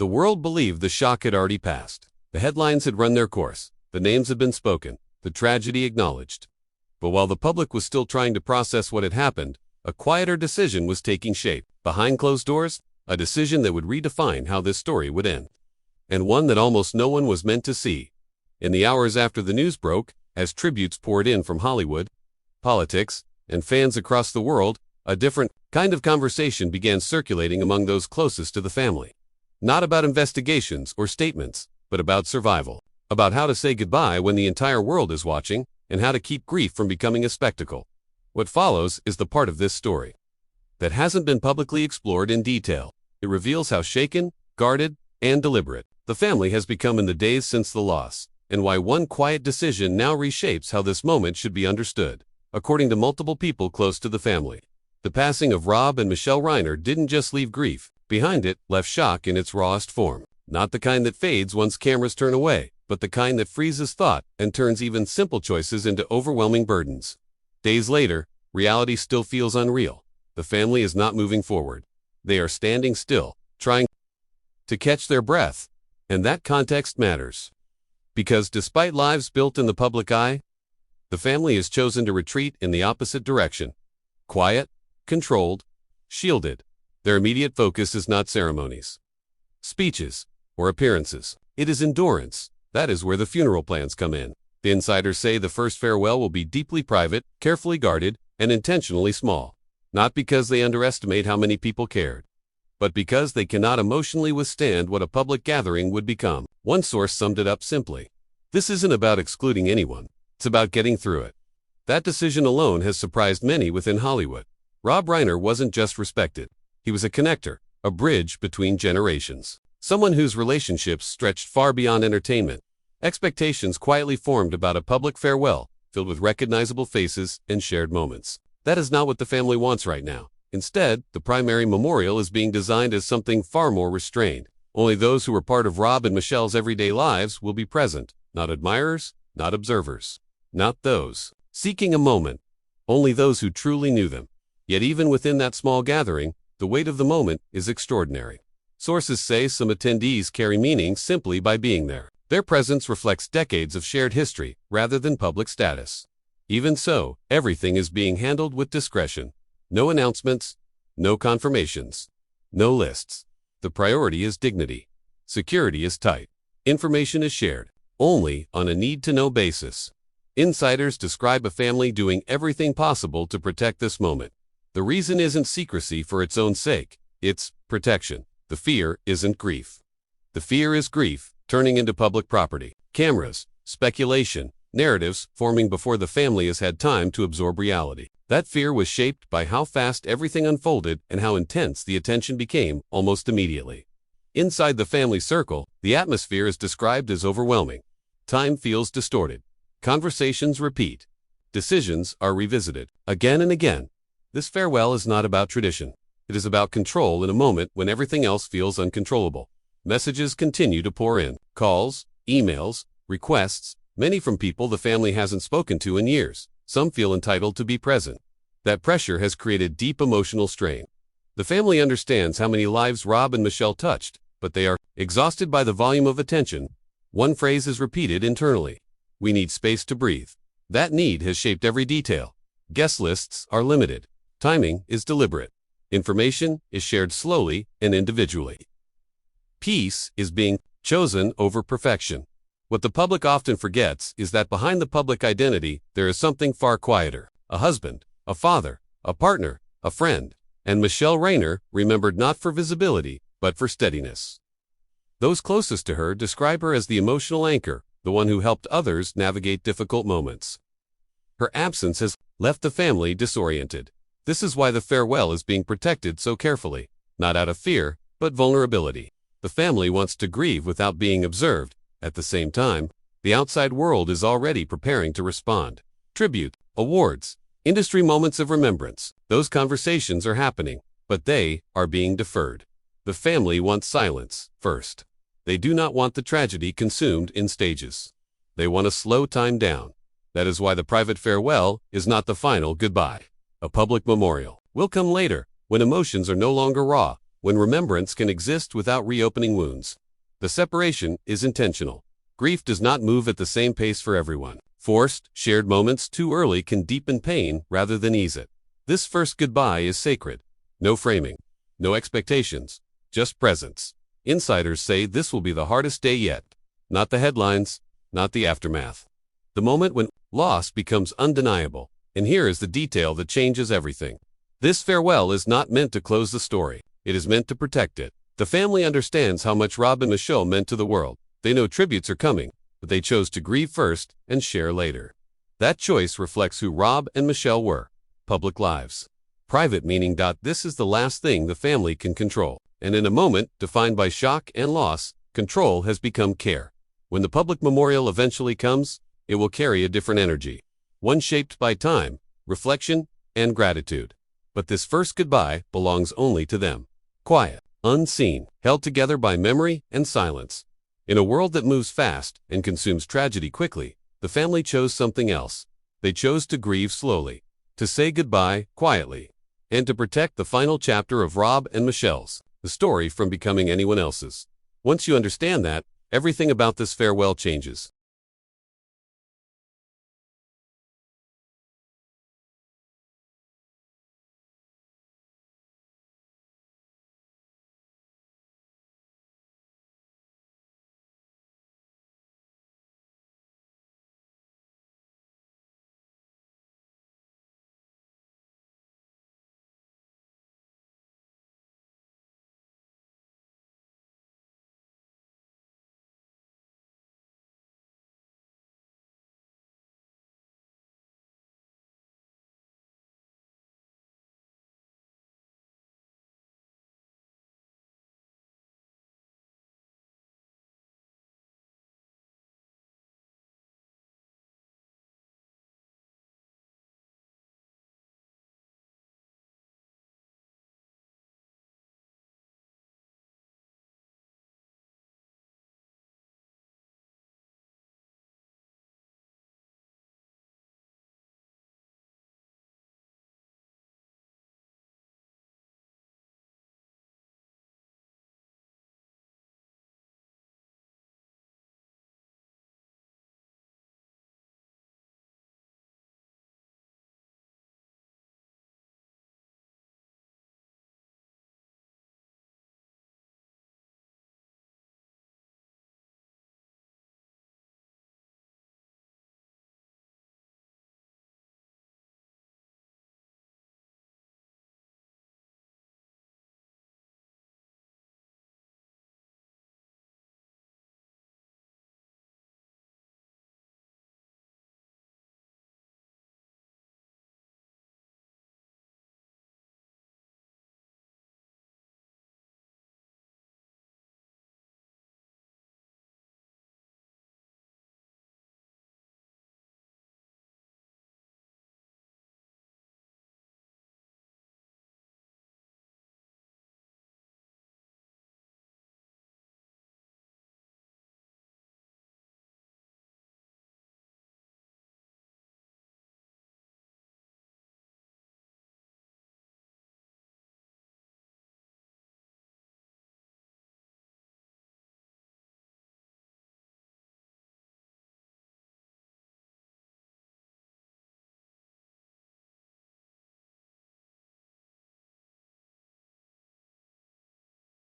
The world believed the shock had already passed. The headlines had run their course. The names had been spoken. The tragedy acknowledged. But while the public was still trying to process what had happened, a quieter decision was taking shape. Behind closed doors, a decision that would redefine how this story would end. And one that almost no one was meant to see. In the hours after the news broke, as tributes poured in from Hollywood, politics, and fans across the world, a different kind of conversation began circulating among those closest to the family. Not about investigations or statements, but about survival. About how to say goodbye when the entire world is watching, and how to keep grief from becoming a spectacle. What follows is the part of this story that hasn't been publicly explored in detail. It reveals how shaken, guarded, and deliberate the family has become in the days since the loss, and why one quiet decision now reshapes how this moment should be understood. According to multiple people close to the family, the passing of Rob and Michelle Reiner didn't just leave grief behind, it left shock in its rawest form. Not the kind that fades once cameras turn away, but the kind that freezes thought and turns even simple choices into overwhelming burdens. Days later, reality still feels unreal. The family is not moving forward. They are standing still, trying to catch their breath. And that context matters. Because despite lives built in the public eye, the family has chosen to retreat in the opposite direction. Quiet, controlled, shielded. Their immediate focus is not ceremonies, speeches, or appearances. It is endurance. That is where the funeral plans come in. The insiders say the first farewell will be deeply private, carefully guarded, and intentionally small. Not because they underestimate how many people cared, but because they cannot emotionally withstand what a public gathering would become. One source summed it up simply. This isn't about excluding anyone. It's about getting through it. That decision alone has surprised many within Hollywood. Rob Reiner wasn't just respected. He was a connector, a bridge between generations. Someone whose relationships stretched far beyond entertainment. Expectations quietly formed about a public farewell, filled with recognizable faces and shared moments. That is not what the family wants right now. Instead, the primary memorial is being designed as something far more restrained. Only those who were part of Rob and Michelle's everyday lives will be present. Not admirers, not observers. Not those seeking a moment. Only those who truly knew them. Yet even within that small gathering, the weight of the moment is extraordinary. Sources say some attendees carry meaning simply by being there. Their presence reflects decades of shared history rather than public status. Even so, everything is being handled with discretion. No announcements, no confirmations, no lists. The priority is dignity. Security is tight. Information is shared, only on a need-to-know basis. Insiders describe a family doing everything possible to protect this moment. The reason isn't secrecy for its own sake, it's protection. The fear isn't grief. The fear is grief turning into public property. Cameras, speculation, narratives forming before the family has had time to absorb reality. That fear was shaped by how fast everything unfolded and how intense the attention became almost immediately. Inside the family circle, the atmosphere is described as overwhelming. Time feels distorted. Conversations repeat. Decisions are revisited again and again. This farewell is not about tradition. It is about control in a moment when everything else feels uncontrollable. Messages continue to pour in. Calls, emails, requests, many from people the family hasn't spoken to in years. Some feel entitled to be present. That pressure has created deep emotional strain. The family understands how many lives Rob and Michelle touched, but they are exhausted by the volume of attention. One phrase is repeated internally. We need space to breathe. That need has shaped every detail. Guest lists are limited. Timing is deliberate. Information is shared slowly and individually. Peace is being chosen over perfection. What the public often forgets is that behind the public identity, there is something far quieter. A husband, a father, a partner, a friend. And Michelle Reiner remembered not for visibility, but for steadiness. Those closest to her describe her as the emotional anchor, the one who helped others navigate difficult moments. Her absence has left the family disoriented. This is why the farewell is being protected so carefully, not out of fear, but vulnerability. The family wants to grieve without being observed. At the same time, the outside world is already preparing to respond. Tribute, awards, industry moments of remembrance. Those conversations are happening, but they are being deferred. The family wants silence first. They do not want the tragedy consumed in stages. They want to slow time down. That is why the private farewell is not the final goodbye. A public memorial will come later, when emotions are no longer raw, when remembrance can exist without reopening wounds. The separation is intentional. Grief does not move at the same pace for everyone. Forced, shared moments too early can deepen pain rather than ease it. This first goodbye is sacred. No framing, no expectations, just presence. Insiders say this will be the hardest day yet. Not the headlines, not the aftermath. The moment when loss becomes undeniable. And here is the detail that changes everything. This farewell is not meant to close the story. It is meant to protect it. The family understands how much Rob and Michelle meant to the world. They know tributes are coming, but they chose to grieve first and share later. That choice reflects who Rob and Michelle were. Public lives. Private meaning. This is the last thing the family can control. And in a moment, defined by shock and loss, control has become care. When the public memorial eventually comes, it will carry a different energy. One shaped by time, reflection, and gratitude. But this first goodbye belongs only to them. Quiet, unseen, held together by memory and silence. In a world that moves fast and consumes tragedy quickly, the family chose something else. They chose to grieve slowly, to say goodbye quietly, and to protect the final chapter of Rob and Michelle's, the story from becoming anyone else's. Once you understand that, everything about this farewell changes.